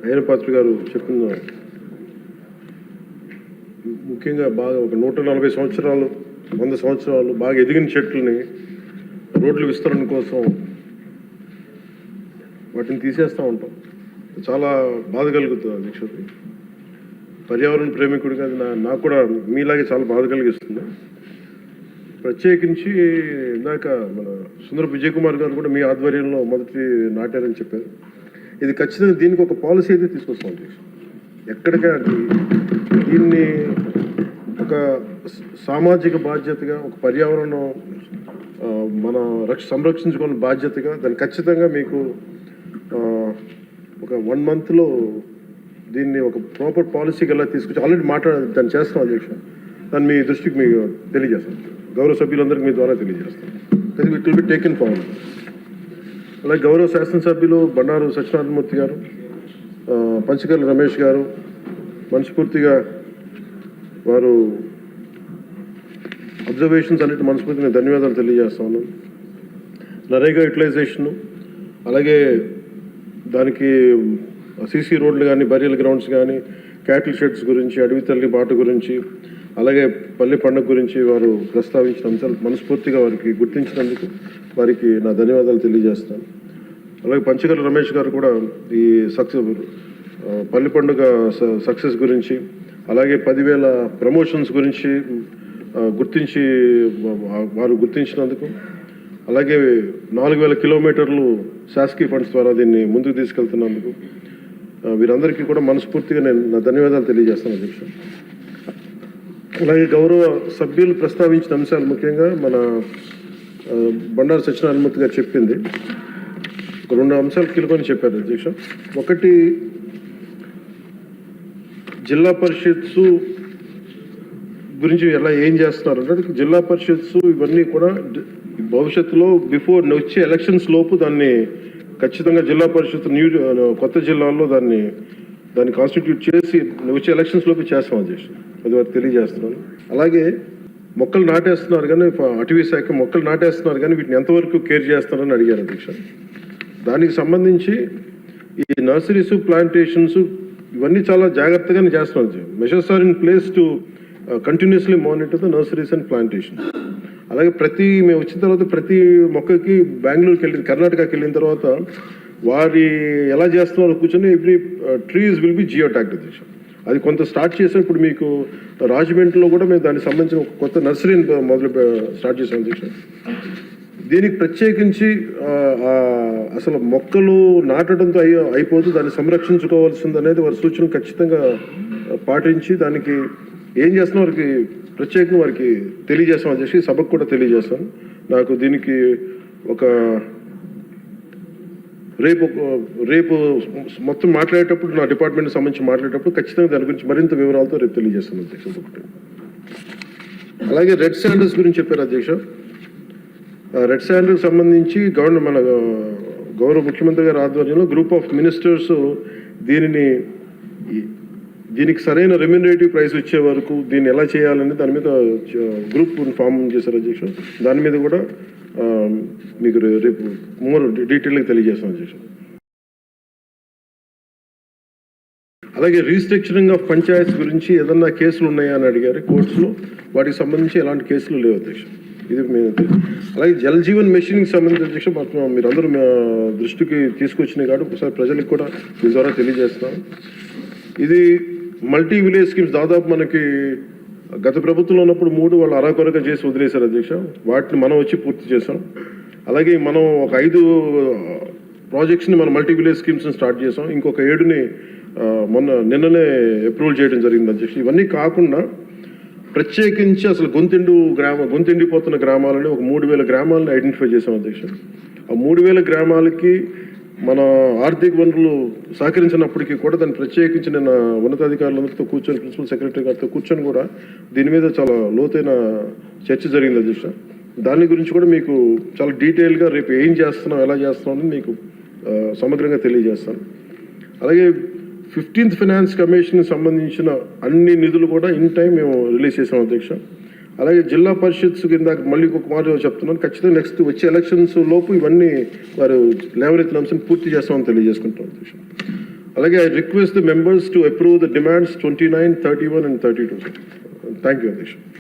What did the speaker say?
అయ్యన పాత్ర గారు చెప్పిన ముఖ్యంగా బాగా ఒక 140 సంవత్సరాలు 100 సంవత్సరాలు బాగా ఎదిగిన చెట్లని రోడ్ల విస్తరణ కోసం వాటిని తీసేస్తూ ఉంటాం. చాలా బాధ కలుగుతుంది అధ్యక్షుడు. పర్యావరణ ప్రేమికుడిగా నాకు కూడా మీలాగే చాలా బాధ కలిగిస్తుంది. ప్రత్యేకించి ఇందాక మన సుందరపు విజయ్ కుమార్ గారు కూడా మీ ఆధ్వర్యంలో మొదటి నాటారని చెప్పారు. ఇది ఖచ్చితంగా దీనికి ఒక పాలసీ అయితే తీసుకొస్తాం అధ్యక్షుడు. ఎక్కడికైనా దీన్ని ఒక సామాజిక బాధ్యతగా, ఒక పర్యావరణం మన సంరక్షించుకునే బాధ్యతగా దాన్ని ఖచ్చితంగా మీకు ఒక 1 monthలో దీన్ని ఒక ప్రాపర్ పాలసీకి ఎలా తీసుకొచ్చి ఆల్రెడీ దాన్ని చేస్తాం అధ్యక్ష. దాన్ని మీ దృష్టికి మీకు తెలియజేస్తాను, గౌరవ సభ్యులందరికీ మీ ద్వారా తెలియజేస్తాను. It will be taken forward. అలాగే గౌరవ శాసనసభ్యులు బండారు సత్యనారాయణమూర్తి గారు, పంచకర్ల రమేష్ గారు మనస్ఫూర్తిగా వారు అబ్జర్వేషన్స్ అన్నిటి మనస్ఫూర్తిగా ధన్యవాదాలు తెలియజేస్తాను. నరేగా యూటిలైజేషను, అలాగే దానికి సీసీ రోడ్లు కానీ, బరియల్ గ్రౌండ్స్ కానీ, క్యాటిల్ షెడ్స్ గురించి, అడవి తల్లి బాట గురించి, అలాగే పల్లె పండుగ గురించి వారు ప్రస్తావించిన అంశాలు మనస్ఫూర్తిగా వారికి గుర్తించినందుకు వారికి నా ధన్యవాదాలు తెలియజేస్తాను. అలాగే పంచకర్ల రమేష్ గారు కూడా ఈ పల్లె పండుగ సక్సెస్ గురించి, అలాగే 10,000 ప్రమోషన్స్ గురించి వారు గుర్తించినందుకు, అలాగే 4,000 కిలోమీటర్లు శాసకీయ ఫండ్స్ ద్వారా దీన్ని ముందుకు తీసుకెళ్తున్నందుకు వీరందరికీ కూడా మనస్ఫూర్తిగా నేను నా ధన్యవాదాలు తెలియజేస్తాను అధ్యక్ష. అలాగే గౌరవ సభ్యులు ప్రస్తావించిన అంశాలు ముఖ్యంగా మన బండారు సత్యనారాయణమూర్తి గారు చెప్పింది ఒక 2 అంశాలు కీలకమని చెప్పారు అధ్యక్ష. ఒకటి, జిల్లా పరిషత్స్ గురించి ఎలా ఏం చేస్తున్నారంటే, జిల్లా పరిషత్స్ ఇవన్నీ కూడా భవిష్యత్తులో బిఫోర్ వచ్చే ఎలక్షన్స్ లోపు దాన్ని ఖచ్చితంగా జిల్లా పరిషత్ కొత్త జిల్లాల్లో దాన్ని కాన్స్టిట్యూట్ చేసి వచ్చే ఎలక్షన్స్ లోపు చేస్తాం అధ్యక్ష. అది వారికి తెలియజేస్తున్నాను. అలాగే మొక్కలు నాటేస్తున్నారు కానీ, అటవీ శాఖ మొక్కలు నాటేస్తున్నారు కానీ వీటిని ఎంతవరకు కేర్ చేస్తున్నారని అడిగారు అధ్యక్ష. దానికి సంబంధించి ఈ నర్సరీస్, ప్లాంటేషన్స్ ఇవన్నీ చాలా జాగ్రత్తగానే చేస్తున్నాం. Measures are in place to continuously monitor the nurseries and plantations. అలాగే మేము వచ్చిన తర్వాత ప్రతి మొక్కకి బెంగళూరుకి కర్ణాటకకి వెళ్ళిన తర్వాత వారి ఎలా చేస్తున్నారో కూర్చొని every trees will be geo tagged అధ్యక్ష. అది కొంత స్టార్ట్ చేసాం. ఇప్పుడు మీకు రాజమండ్రిలో కూడా మేము దానికి సంబంధించిన ఒక కొత్త నర్సరీని స్టార్ట్ చేసాం అధ్యక్ష. దీనికి ప్రత్యేకించి అసలు మొక్కలు నాటడంతో అయిపోతూ దాన్ని సంరక్షించుకోవాల్సింది అనేది వారి సూచనలు ఖచ్చితంగా పాటించి దానికి ఏం చేస్తున్నా వారికి ప్రత్యేకంగా వారికి తెలియజేస్తామని చెప్పి సభకు కూడా తెలియజేస్తాను. నాకు దీనికి ఒక రేపు మొత్తం మాట్లాడేటప్పుడు నా డిపార్ట్మెంట్కి సంబంధించి మాట్లాడేటప్పుడు ఖచ్చితంగా దాని గురించి మరింత వివరాలతో రేపు తెలియజేస్తాను అధ్యక్ష. ఒకటి, అలాగే రెడ్ శాండల్స్ గురించి చెప్పారు అధ్యక్ష. రెడ్ శాండల్కి సంబంధించి మన గౌరవ ముఖ్యమంత్రి గారి ఆధ్వర్యంలో గ్రూప్ ఆఫ్ మినిస్టర్స్ దీనికి సరైన రెమ్యూనరేటివ్ ప్రైస్ వచ్చే వరకు దీన్ని ఎలా చేయాలని దాని మీద గ్రూప్ ఫామ్ చేశారు అధ్యక్ష. దాని మీద కూడా మీకు రేపు మోర్ డీటెయిల్గా తెలియజేస్తాను అధ్యక్ష. అలాగే రీస్ట్రక్చరింగ్ ఆఫ్ పంచాయత్స్ గురించి ఏదన్నా కేసులు ఉన్నాయా అని అడిగారు కోర్ట్స్లో. వాటికి సంబంధించి ఎలాంటి కేసులు లేవు అధ్యక్ష. ఇది మేము అలాగే జల్ జీవన్ మిషన్కి సంబంధించి అధ్యక్ష మీరందరూ దృష్టికి తీసుకొచ్చినాయి కాబట్టి ఒకసారి ప్రజలకు కూడా మీ ద్వారా తెలియజేస్తున్నాను. ఇది మల్టీ విలేజ్ స్కీమ్స్ దాదాపు మనకి గత ప్రభుత్వంలో ఉన్నప్పుడు 3 వాళ్ళు అరాకొరగా చేసి వదిలేశారు అధ్యక్ష. వాటిని మనం వచ్చి పూర్తి చేసాం. అలాగే మనం ఒక 5 ప్రాజెక్ట్స్ని మనం మల్టీ విలేజ్ స్కీమ్స్ని స్టార్ట్ చేసాం. ఇంకొక 7ని నిన్ననే అప్రూవల్ చేయడం జరిగింది అధ్యక్ష. ఇవన్నీ కాకుండా ప్రత్యేకించి అసలు గొంతిండిపోతున్న గ్రామాలని ఒక 3,000 గ్రామాలను ఐడెంటిఫై చేసాం అధ్యక్ష. ఆ 3,000 గ్రామాలకి మన ఆర్థిక వనరులు సహకరించినప్పటికీ కూడా దాన్ని ప్రత్యేకించి నిన్న ఉన్నతాధికారులందరితో కూర్చొని, ప్రిన్సిపల్ సెక్రటరీ గారితో కూర్చొని కూడా దీని మీద చాలా లోతైన చర్చ జరిగింది అధ్యక్ష. దాని గురించి కూడా మీకు చాలా డీటెయిల్గా రేపు ఏం చేస్తున్నాం, ఎలా చేస్తున్నాం అని మీకు సమగ్రంగా తెలియజేస్తాను. అలాగే 15th ఫైనాన్స్ కమిషన్ సంబంధించిన అన్ని నిధులు కూడా ఇన్ టైం మేము రిలీజ్ చేసాం అధ్యక్ష. అలాగే జిల్లా పరిషత్స్ కింద మళ్ళీ ఒక మాట చెప్తున్నాను, ఖచ్చితంగా నెక్స్ట్ వచ్చే ఎలక్షన్స్ లోపు ఇవన్నీ వారు లేవనెత్తిన అంశాన్ని పూర్తి చేస్తామని తెలియజేసుకుంటాం అధ్యక్ష. అలాగే I request the members to approve the demands 29, 31 and 32. Thank you అధ్యక్ష.